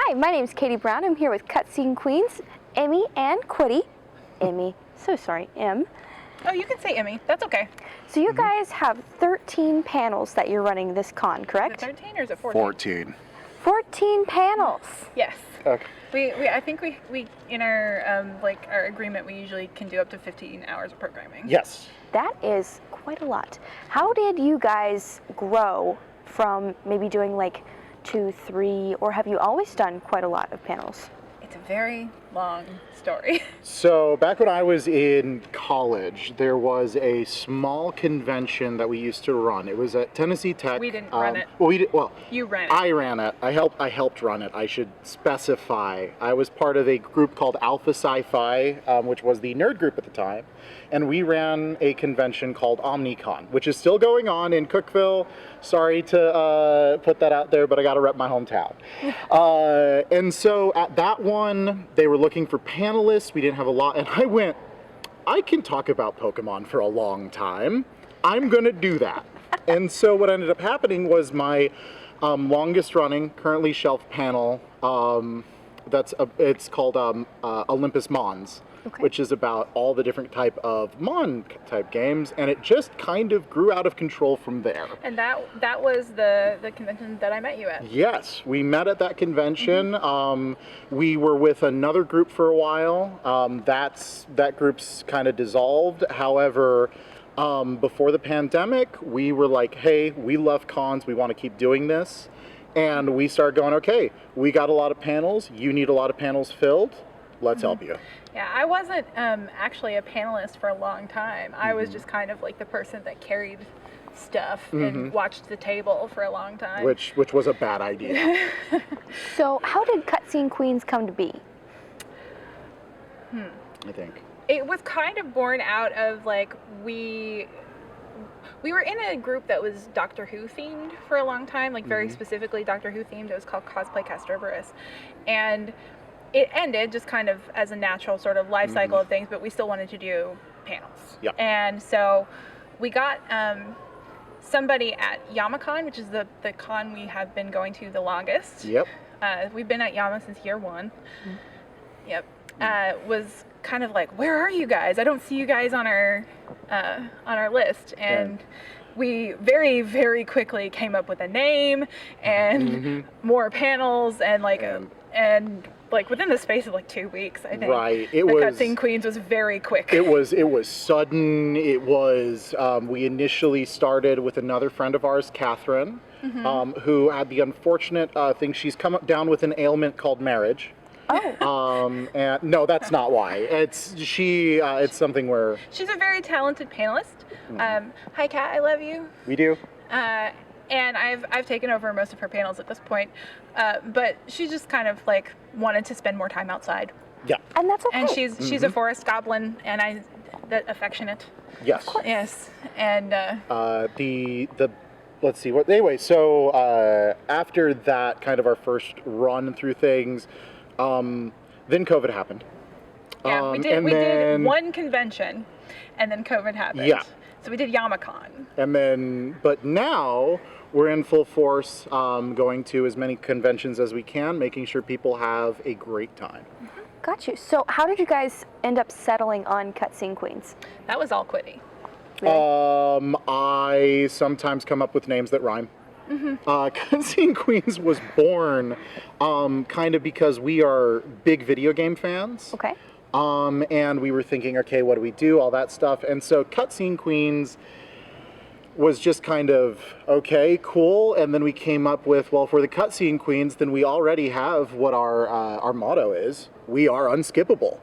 Hi, my name's Katie Brown. I'm here with Cutscene Queens, Emmy and Quitty. Emmy, so sorry, M. Oh, you can say Emmy. That's okay. So you guys have 13 panels that you're running this con, correct? Is it 13 or is it 14? 14 panels. Yes. Okay. I think we in our our agreement we usually can do up to 15 hours of programming. Yes. That is quite a lot. How did you guys grow from maybe doing like 2, 3, or have you always done quite a lot of panels? It's a very long story. So back when I was in college, there was a small convention that we used to run. It was at Tennessee Tech. We didn't run it. Well, You ran it. I ran it. I helped run it. I should specify. I was part of a group called Alpha Sci-Fi, which was the nerd group at the time, and we ran a convention called OmniCon, which is still going on in Cookeville. Sorry to put that out there, but I got to rep my hometown. And so at that one, they were looking for panelists. We didn't have a lot, and I went, I can talk about Pokemon for a long time. I'm gonna do that. And so what ended up happening was my longest running, currently shelf panel, it's called Olympus Mons. Okay. Which is about all the different type of Mon type games, and it just kind of grew out of control from there. And that was the convention that I met you at. Yes, we met at that convention. We were with another group for a while. That group's kind of dissolved. However, before the pandemic, we were like, hey, we love cons, we want to keep doing this. And we started going, okay, we got a lot of panels, you need a lot of panels filled, let's help you. Yeah, I wasn't actually a panelist for a long time. I was just kind of like the person that carried stuff and watched the table for a long time. Which was a bad idea. So how did Cutscene Queens come to be? I think. It was kind of born out of like we were in a group that was Doctor Who themed for a long time, like very specifically Doctor Who themed. It was called Cosplay Castroverus, and it ended just kind of as a natural sort of life cycle of things, but we still wanted to do panels. Yeah. And so we got somebody at YamaCon, which is the con we have been going to the longest. Yep. We've been at Yama since year 1. Yep. Was kind of like, where are you guys? I don't see you guys on our list. And we very, very quickly came up with a name and more panels and like within the space of like 2 weeks, I think. Right. The Cutscene Queens was very quick. It was sudden. It was. We initially started with another friend of ours, Catherine, who had the unfortunate thing. She's come up down with an ailment called marriage. Oh. And no, that's not why. It's something where She's a very talented panelist. Hi, Kat. I love you. we do. And I've taken over most of her panels at this point, but she just kind of like wanted to spend more time outside. Yeah. And that's okay. And she's a forest goblin, and that affectionate. Yes. Yes, and let's see what. Anyway, so after that, kind of our first run through things, then COVID happened. yeah, we did one convention, and then COVID happened. Yeah. So we did YamaCon. And then, but now we're in full force, going to as many conventions as we can, making sure people have a great time. Got you. So how did you guys end up settling on Cutscene Queens? That was all Quitty. Really? I sometimes come up with names that rhyme. Cutscene Queens was born kind of because we are big video game fans. Okay. And we were thinking, okay, what do we do? All that stuff. And so Cutscene Queens was just kind of, okay, cool. And then we came up with, well, for the Cutscene Queens, then we already have what our motto is. We are unskippable.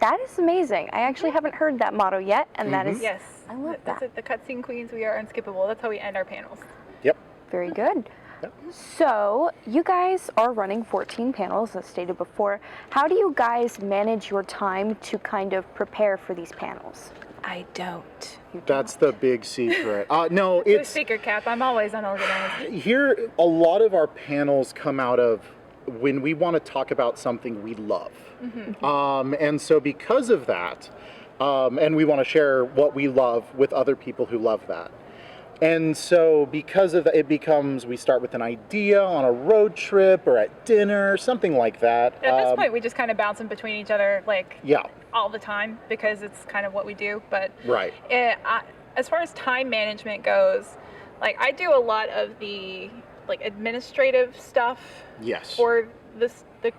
That is amazing. I actually haven't heard that motto yet, and that is, Yes. I love That's that. it. The Cutscene Queens, we are unskippable. That's how we end our panels. Yep. Very good. Yep. So you guys are running 14 panels, as stated before. How do you guys manage your time to kind of prepare for these panels? I don't. That's the big secret. No, The it's speaker cap. I'm always unorganized. here. A lot of our panels come out of when we want to talk about something we love. And so because of that, and we want to share what we love with other people who love that. And so because of that, it becomes, we start with an idea on a road trip or at dinner, something like that. At this point, we just kind of bounce in between each other, like, Yeah, all the time, because it's kind of what we do. But right. as far as time management goes, like, I do a lot of the, like, administrative stuff Yes. for the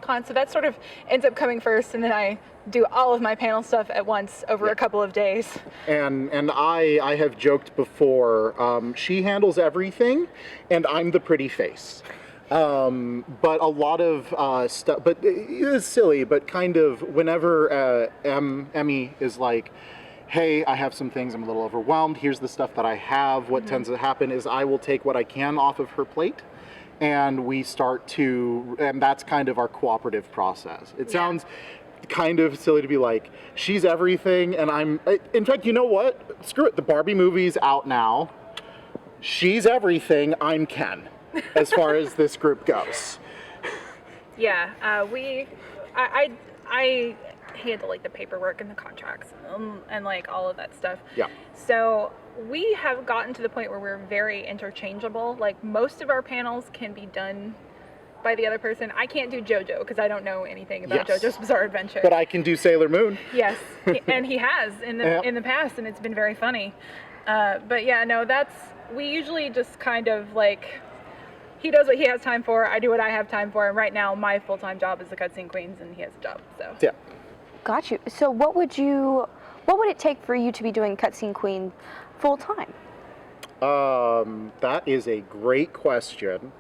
con. So that sort of ends up coming first, and then I do all of my panel stuff at once over a couple of days. And I have joked before, she handles everything, and I'm the pretty face. But a lot of stuff, but it's silly, but kind of whenever Emmy is like, hey, I have some things, I'm a little overwhelmed, here's the stuff that I have, what tends to happen is I will take what I can off of her plate, and we start to, and that's kind of our cooperative process. It sounds kind of silly to be like, she's everything, and in fact, you know what? Screw it, the Barbie movie's out now. She's everything, I'm Ken, as far as this group goes. Yeah, I handle, like, the paperwork and the contracts and like all of that stuff. Yeah. So we have gotten to the point where we're very interchangeable. Like, most of our panels can be done by the other person. I can't do JoJo because I don't know anything about Yes. JoJo's Bizarre Adventure. But I can do Sailor Moon. Yes, and he has in the past, and it's been very funny. But yeah, no, we usually just kind of, like, he does what he has time for, I do what I have time for, and right now my full-time job is the Cutscene Queens, and he has a job, so. Yeah. Got you. So what would it take for you to be doing Cutscene Queen full time? That is a great question.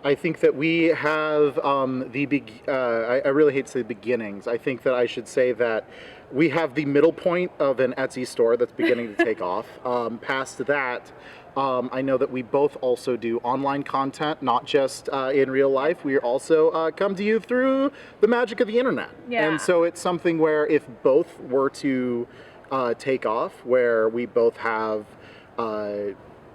I think that we have I really hate to say beginnings. I think that I should say that we have the middle point of an Etsy store that's beginning to take off. Past that, I know that we both also do online content, not just in real life. We also come to you through the magic of the internet. Yeah. And so it's something where if both were to take off, where we both have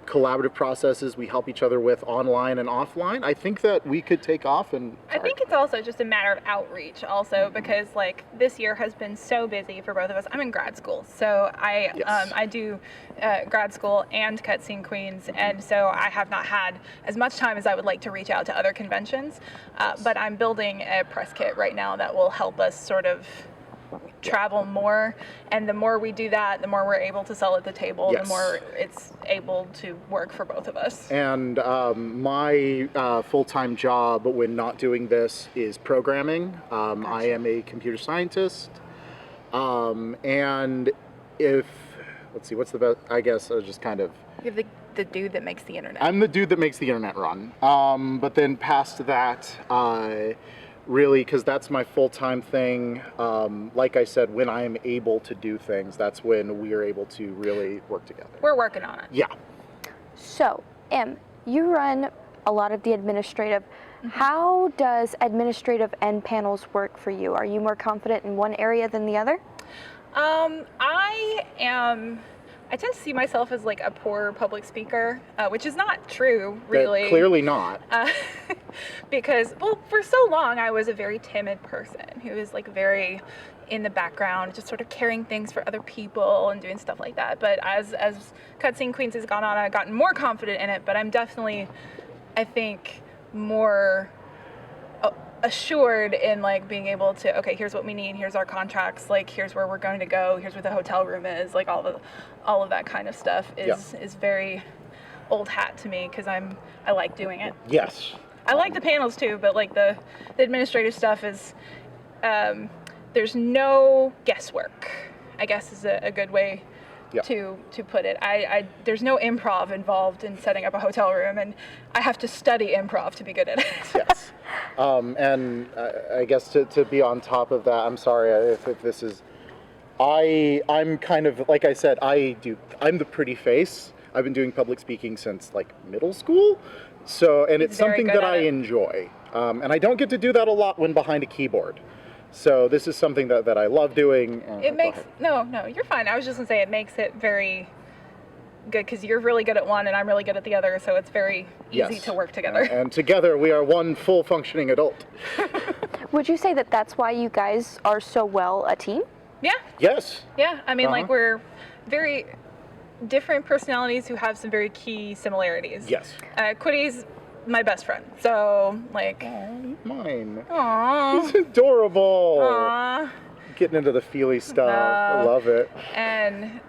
collaborative processes we help each other with online and offline, I think that we could take off. And I think it's also just a matter of outreach also, because, like, this year has been so busy for both of us. I'm in grad school, so I do grad school and Cutscene Queens, and so I have not had as much time as I would like to reach out to other conventions, but I'm building a press kit right now that will help us sort of travel more, and the more we do that, the more we're able to sell at the table, Yes. the more it's able to work for both of us. And my full-time job when not doing this is programming. I am a computer scientist. And let's see, what's the best, I guess I was just kind of, You're the dude that makes the internet. I'm the dude that makes the internet run. But then past that, really, because that's my full-time thing. Like I said, when I am able to do things, that's when we are able to really work together. We're working on it. Yeah. So, Em, you run a lot of the administrative. How does administrative and panels work for you? Are you more confident in one area than the other? I tend to see myself as, like, a poor public speaker, which is not true, really. Clearly not. Because, well, for so long I was a very timid person who was, like, very in the background, just sort of carrying things for other people and doing stuff like that. But as Cutscene Queens has gone on, I've gotten more confident in it, but I'm definitely, I think, more assured in, like, being able to, okay, here's what we need, here's our contracts, like, here's where we're going to go, here's where the hotel room is, like, all of that kind of stuff is very old hat to me, because I like doing it. Yes. I like the panels too, but, like, the administrative stuff is there's no guesswork, I guess is a good way to put it. There's no improv involved in setting up a hotel room, and I have to study improv to be good at it. Yes. And I guess to be on top of that, I'm sorry if this is, I'm kind of, like I said, I'm the pretty face. I've been doing public speaking since, like, middle school. So, and it's something that I enjoy. And I don't get to do that a lot when behind a keyboard. So this is something that I love doing. It makes, no, you're fine. I was just gonna say it makes it very good, because you're really good at one and I'm really good at the other, so it's very easy to work together. And together we are one full functioning adult. Would you say that that's why you guys are so well a team? Yeah. Yes. Yeah, I mean, like, we're very, different personalities who have some very key similarities. Yes. Quiddy's my best friend, so like, Mine. aww, He's adorable. aww. Getting into the feely stuff. I love it. And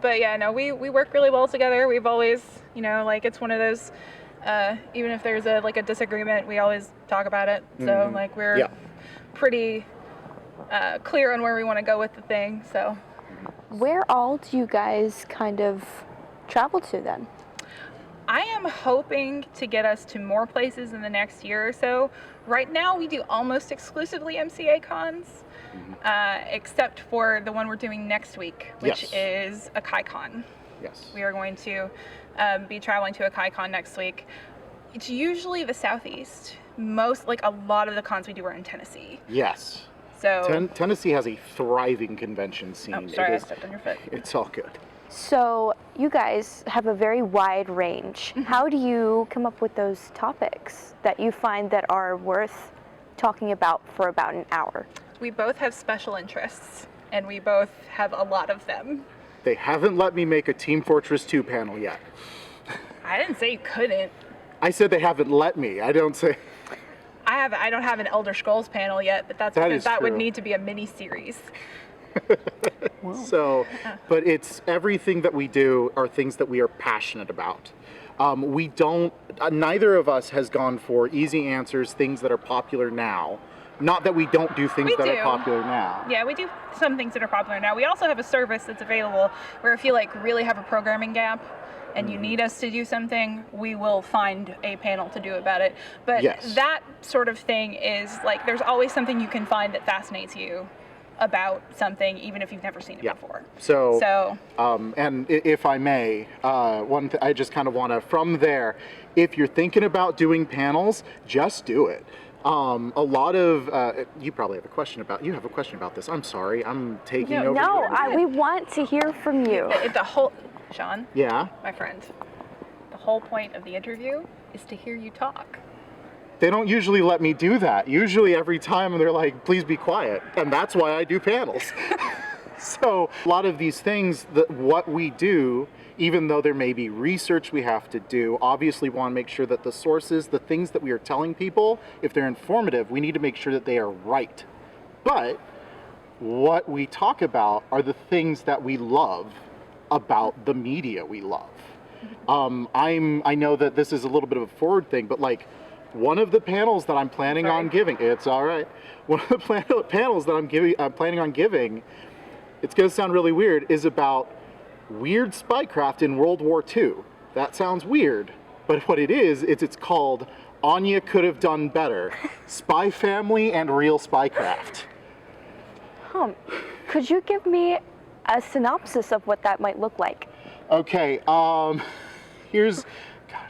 but yeah, no, we work really well together. We've always, you know, like it's one of those. Even if there's a disagreement, we always talk about it. So like we're pretty clear on where we want to go with the thing. So Where all do you guys kind of travel to then? I am hoping to get us to more places in the next year or so. Right now, we do almost exclusively MCA cons, except for the one we're doing next week, which is a KaiCon. Yes. We are going to be traveling to a KaiCon next week. It's usually the Southeast. A lot of the cons we do are in Tennessee. Yes. So. Tennessee has a thriving convention scene. Oh, sorry, I stepped on your foot. It's all good. So you guys have a very wide range. How do you come up with those topics that you find that are worth talking about for about an hour? We both have special interests, and we both have a lot of them. They haven't let me make a Team Fortress 2 panel yet. I didn't say you couldn't. I said they haven't let me. I don't say. I don't have an Elder Scrolls panel yet, but that's That because is that would true. need to be a mini series. So, but it's everything that we do are things that we are passionate about. We don't, neither of us has gone for easy answers, things that are popular now. Not that we don't do things We that do. are popular now. Yeah, we do some things that are popular now. We also have a service that's available where if you really have a programming gap and you need us to do something, we will find a panel to do about it. But Yes. that sort of thing is there's always something you can find that fascinates you about something, even if you've never seen it before. So, and if I may, I just kind of want to, from there, if you're thinking about doing panels, just do it. A lot of, you probably have a question about this. I'm sorry, I'm taking over. No, we want to hear from you. Sean, Yeah, my friend, the whole point of the interview is to hear you talk. they don't usually let me do that. Usually every time they're like, please be quiet. And that's why I do panels. So a lot of these things, what we do, even though there may be research we have to do, obviously want to make sure that the sources, the things that we are telling people, if they're informative, we need to make sure that they are right. But what we talk about are the things that we love about the media we love. I know that this is a little bit of a forward thing, but one of the panels that I'm planning on giving, it's all right. One of the panels that I'm planning on giving, it's going to sound really weird, is about weird spycraft in World War II. That sounds weird, but what it is, it's called Anya Could Have Done Better: Spy Family and Real Spycraft. Could you give me a synopsis of what that might look like? Okay,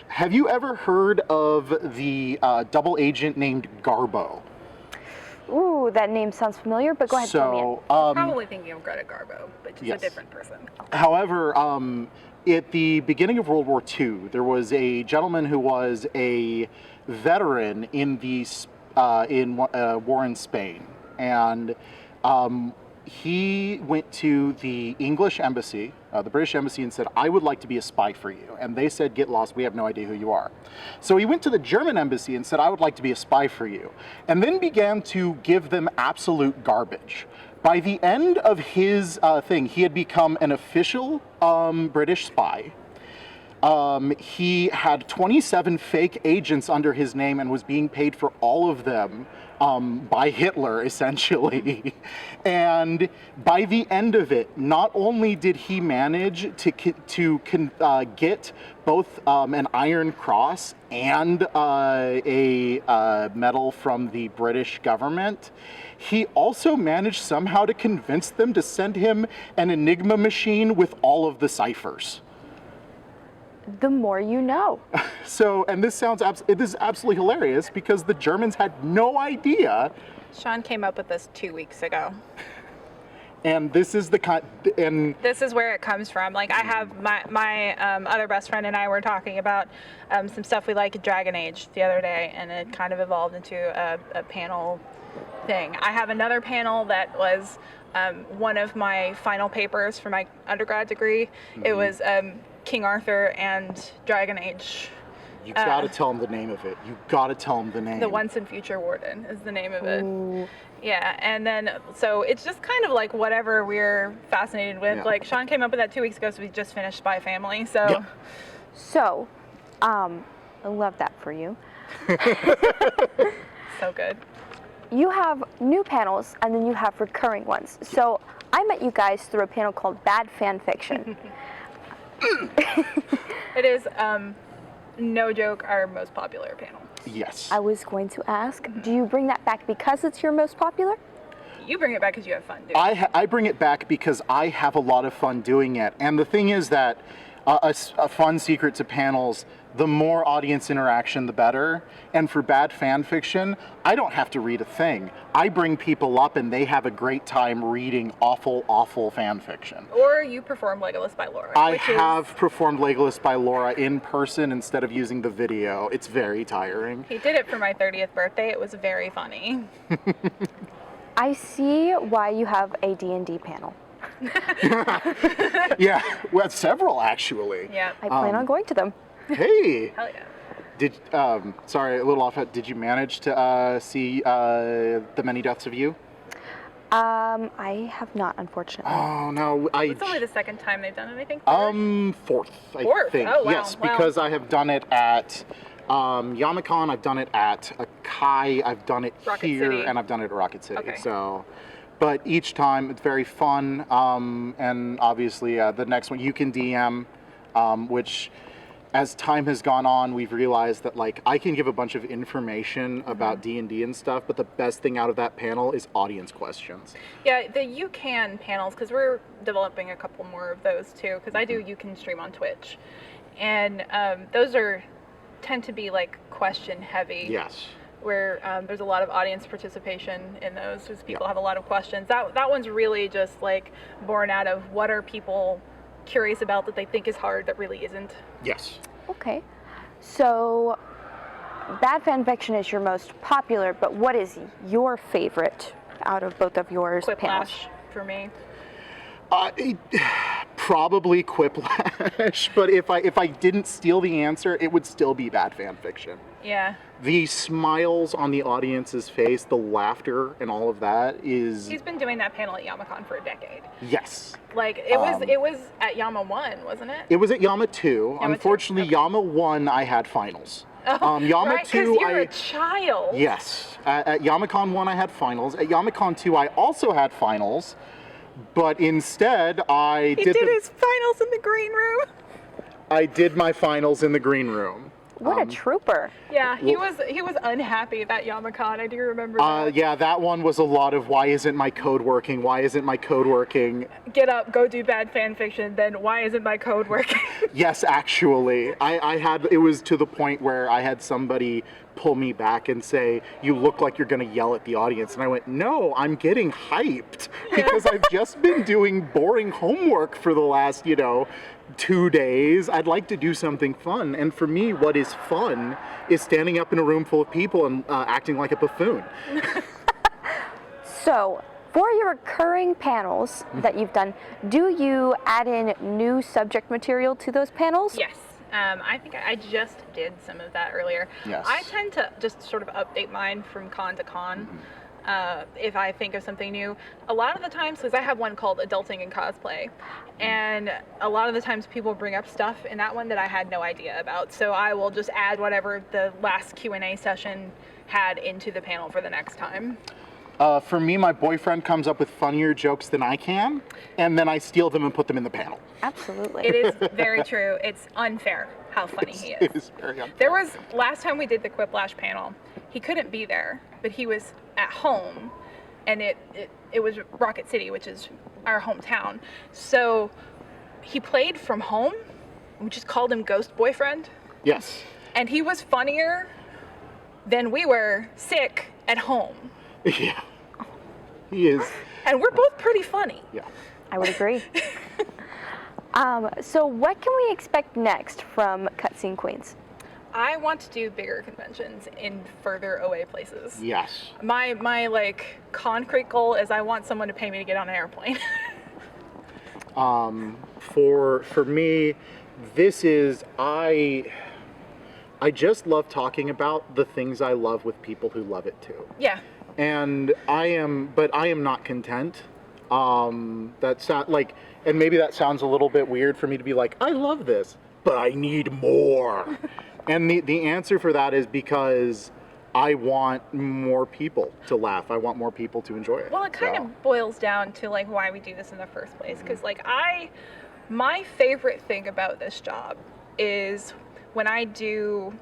have you ever heard of the double agent named Garbo? Ooh, that name sounds familiar, but go ahead, fill me in. Probably thinking of Greta Garbo, but she's a different person. However, at the beginning of World War II, there was a gentleman who was a veteran in the war in Spain, and he went to the English embassy, the British embassy, and said, I would like to be a spy for you. And they said, get lost, we have no idea who you are. So he went to the German embassy and said, I would like to be a spy for you. And then began to give them absolute garbage. By the end of his thing, he had become an official British spy. He had 27 fake agents under his name and was being paid for all of them by Hitler, essentially. And by the end of it, not only did he manage to get both an Iron Cross and a medal from the British government, he also managed somehow to convince them to send him an Enigma machine with all of the ciphers. The more you know. So, and this is absolutely hilarious because the Germans had no idea. Sean came up with this 2 weeks ago. And this is This is where it comes from. I have my other best friend and I were talking about some stuff we like in Dragon Age the other day, and it kind of evolved into a panel thing. I have another panel that was one of my final papers for my undergrad degree. It was King Arthur and Dragon Age. You gotta tell them the name of it. You gotta tell them the name. The Once and Future Warden is the name of it. Ooh. Yeah, and then so it's just kind of like whatever we're fascinated with. Yeah. Like Sean came up with that 2 weeks ago, so we just finished Spy Family. So Yeah. So, I love that for you. so good. You have new panels and then you have recurring ones. So I met you guys through a panel called Bad Fan Fiction. It is no joke our most popular panel. Yes. I was going to ask, do you bring that back because it's your most popular? You bring it back because you have fun doing it. I bring it back because I have a lot of fun doing it. And the thing is that a fun secret to panels, the more audience interaction, the better. And for Bad Fan Fiction, I don't have to read a thing. I bring people up and they have a great time reading awful, awful fan fiction. Or you perform Legolas by Laura. I which have performed Legolas by Laura in person instead of using the video. It's very tiring. He did it for my 30th birthday. It was very funny. I see why you have a D&D panel. Yeah, well, several actually. Yeah. I plan on going to them. Hey, Hell yeah. did sorry, a little off. Did you manage to see The Many Deaths of You? I have not, unfortunately. Oh no, It's only the second time they've done it, I think. Third? Fourth, I Fourth? think. Oh, wow. Yes, Wow. because I have done it at Yamacon, I've done it at Akai, I've done it Rocket here, City. and I've done it at Rocket City. Okay. So, but each time it's very fun, and obviously the next one you can DM, which. As time has gone on, we've realized that like I can give a bunch of information about D&D and stuff, but the best thing out of that panel is audience questions. Yeah, the You Can panels, because we're developing a couple more of those too, because I do You Can stream on Twitch. And those tend to be like question heavy. Yes. Where there's a lot of audience participation in those, because people have a lot of questions. That one's really just like born out of what are people curious about that they think is hard that really isn't. Yes. Okay. So, Bad Fan Fiction is your most popular, but what is your favorite out of both of yours panels? Quiplash for me. Probably Quiplash, but if I didn't steal the answer, it would still be Bad Fan Fiction. Yeah. The smiles on the audience's face, the laughter, and all of that is He's been doing that panel at Yamacon for a decade. yes. Like it was at Yama 1, wasn't it? It was at Yama 2. Yama 2, Unfortunately, okay. Yama 1 I had finals. Oh, Yama right, 2 'cause you're a child. Yes. At Yamacon 1 I had finals. At Yamacon 2 I also had finals, but instead I He did his finals in the green room. I did my finals in the green room. What a trooper. Yeah, he was unhappy at that Yamacon. I do remember that. Yeah, that one was a lot of why isn't my code working? Why isn't my code working? Get up, go do Bad Fan Fiction, then why isn't my code working? Yes, actually. It was to the point where I had somebody pull me back and say, you look like you're going to yell at the audience. And I went, no, I'm getting hyped because I've just been doing boring homework for the last, 2 days. I'd like to do something fun. And for me, what is fun is standing up in a room full of people and acting like a buffoon. So, for your recurring panels that you've done, do you add in new subject material to those panels? Yes. I think I just did some of that earlier. Yes. I tend to just sort of update mine from con to con. If I think of something new, a lot of the times, because I have one called Adulting and Cosplay, and a lot of the times people bring up stuff in that one that I had no idea about. So I will just add whatever the last Q&A session had into the panel for the next time. For me, my boyfriend comes up with funnier jokes than I can, and then I steal them and put them in the panel. Absolutely. It is very true. It's unfair how funny he is. It is very unfair. There was, last time we did the Quiplash panel, he couldn't be there, but he was at home, and it was Rocket City, which is our hometown. So he played from home. We just called him Ghost Boyfriend, Yes. and he was funnier than we were sick at home. Yeah. He is. And we're both pretty funny. Yeah. I would agree. So what can we expect next from Cutscene Queens? I want to do bigger conventions in further away places. Yes. My like concrete goal is I want someone to pay me to get on an airplane. For me, this is I just love talking about the things I love with people who love it too. Yeah. And I am not content. And maybe that sounds a little bit weird for me to be like, I love this, but I need more. And the answer for that is because I want more people to laugh. I want more people to enjoy it. Well, it kind of boils down to like why we do this in the first place. Because like my favorite thing about this job is when I do,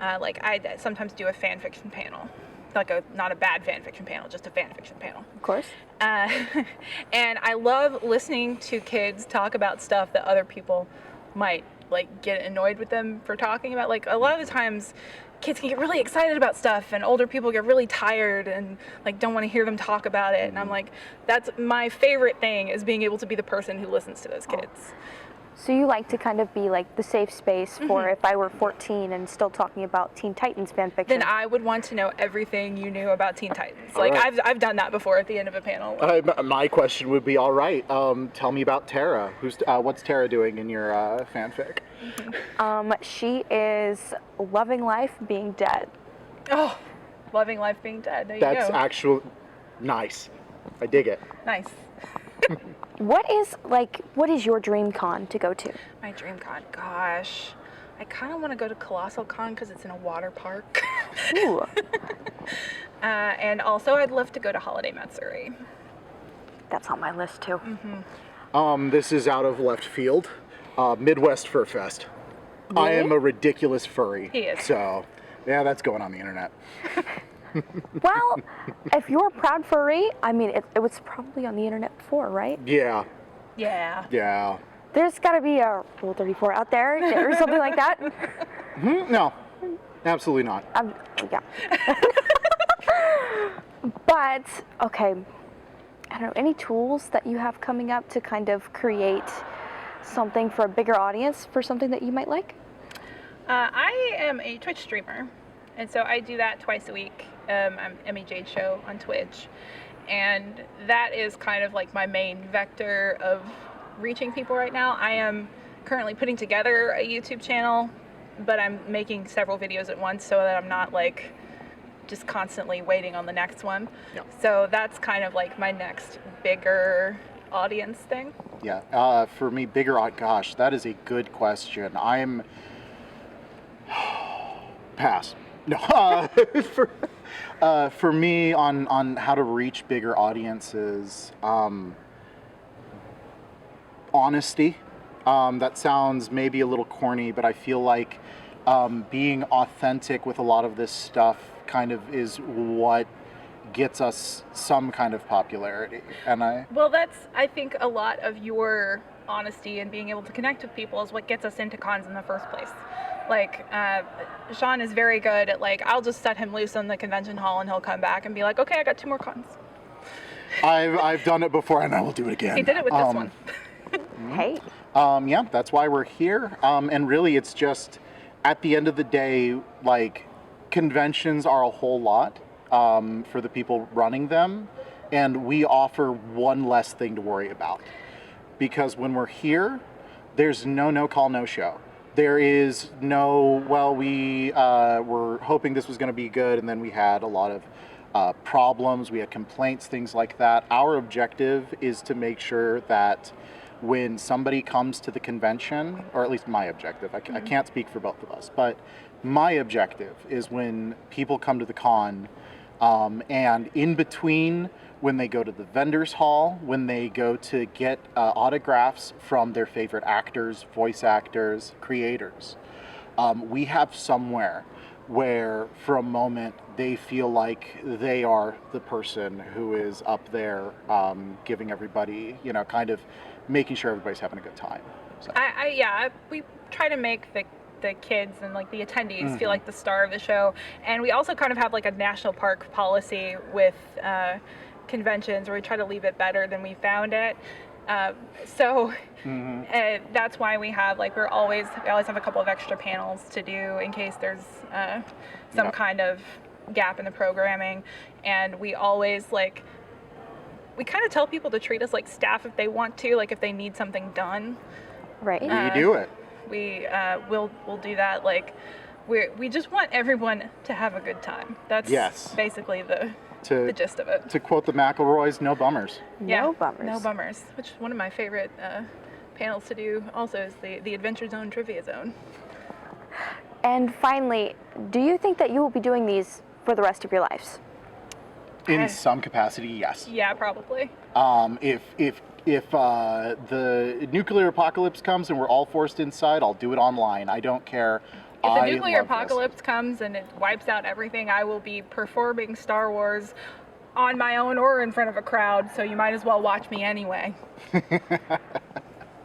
I sometimes do a fan fiction panel. Like not a bad fan fiction panel, just a fan fiction panel. Of course. And I love listening to kids talk about stuff that other people might like get annoyed with them for talking about. Like a lot of the times kids can get really excited about stuff and older people get really tired and like don't want to hear them talk about it. And I'm like, that's my favorite thing, is being able to be the person who listens to those kids. So you like to kind of be like the safe space for if I were 14 and still talking about Teen Titans fan fiction. Then I would want to know everything you knew about Teen Titans. All Like right. I've done that before at the end of a panel. My question would be, all right, tell me about Tara. What's Tara doing in your fanfic? She is loving life, being dead. Oh, loving life being dead. There you That's go. actual nice. I dig it. Nice. What is your dream con to go to? My dream con, gosh. I kind of want to go to Colossal Con because it's in a water park. Ooh. And also I'd love to go to Holiday Matsuri. That's on my list too. This is out of left field. Midwest Fur Fest. I am a ridiculous furry. He is. So, yeah, that's going on the internet. Well, if you're a proud furry, I mean, it was probably on the internet before, right? Yeah, Yeah. yeah. There's got to be a Rule 34 out there or something like that. No, absolutely not. Yeah. But, okay, I don't know, any tools that you have coming up to kind of create something for a bigger audience for something that you might like? I am a Twitch streamer, and so I do that twice a week. I'm Emmy Jade Show on Twitch, and that is kind of like my main vector of reaching people right now. I am currently putting together a YouTube channel, but I'm making several videos at once so that I'm not like just constantly waiting on the next one. Yep. So that's kind of like my next bigger audience thing. Yeah, for me, gosh, that is a good question. I'm pass. No, for me on how to reach bigger audiences, honesty. That sounds maybe a little corny, but I feel like being authentic with a lot of this stuff kind of is what gets us some kind of popularity. And Well, that's, I think, a lot of your honesty and being able to connect with people is what gets us into cons in the first place. Like, Sean is very good at, like, I'll just set him loose on the convention hall and he'll come back and be like, okay, I got 2 more cons. I've done it before and I will do it again. He did it with this one. Hey. Yeah, that's why we're here. And really, it's just, at the end of the day, like, conventions are a whole lot for the people running them, and we offer one less thing to worry about. Because when we're here, there's no call, no show. There is no, well, we were hoping this was going to be good, and then we had a lot of problems, we had complaints, things like that. Our objective is to make sure that when somebody comes to the convention, or at least my objective, I can't speak for both of us, but my objective is when people come to the con, and in between, when they go to the vendors hall, when they go to get autographs from their favorite actors, voice actors, creators, we have somewhere where for a moment they feel like they are the person who is up there giving everybody, kind of making sure everybody's having a good time. So. We try to make the kids and like the attendees feel like the star of the show, and we also kind of have like a national park policy with conventions where we try to leave it better than we found it. So that's why we have we always have a couple of extra panels to do in case there's some Yeah. kind of gap in the programming, and we always we kind of tell people to treat us like staff if they want to, if they need something done. Right. We do it. We'll do that. We just want everyone to have a good time. That's Yes. basically the To gist of it. to quote the McElroys, no bummers. No bummers. No bummers. Which is one of my favorite panels to do. Also, is the Adventure Zone Trivia Zone. And finally, do you think that you will be doing these for the rest of your lives? In some capacity, yes. Yeah, probably. If the nuclear apocalypse comes and we're all forced inside, I'll do it online. I don't care. If the I nuclear love this. apocalypse comes and it wipes out everything, I will be performing Star Wars on my own or in front of a crowd. So you might as well watch me anyway.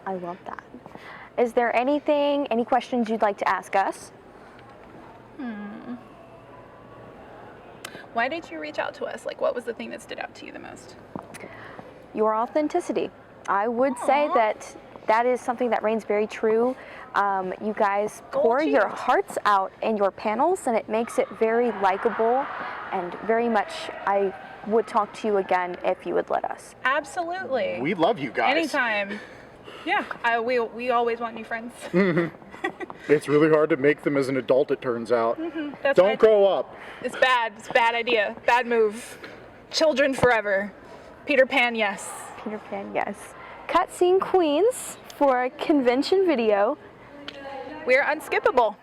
I love that. Is there any questions you'd like to ask us? Why did you reach out to us? What was the thing that stood out to you the most? Your authenticity. I would say Aw. that is something that reigns very true. You guys pour Gold your shield. hearts out in your panels, and it makes it very likable and very much. I would talk to you again if you would let us. Absolutely. We love you guys. Anytime. Yeah, we always want new friends. It's really hard to make them as an adult, it turns out. That's why Don't grow up. It's bad. It's a bad idea. Bad move. Children forever. Peter Pan, yes. Peter Pan, yes. Cutscene Queens for a convention video. We're unskippable.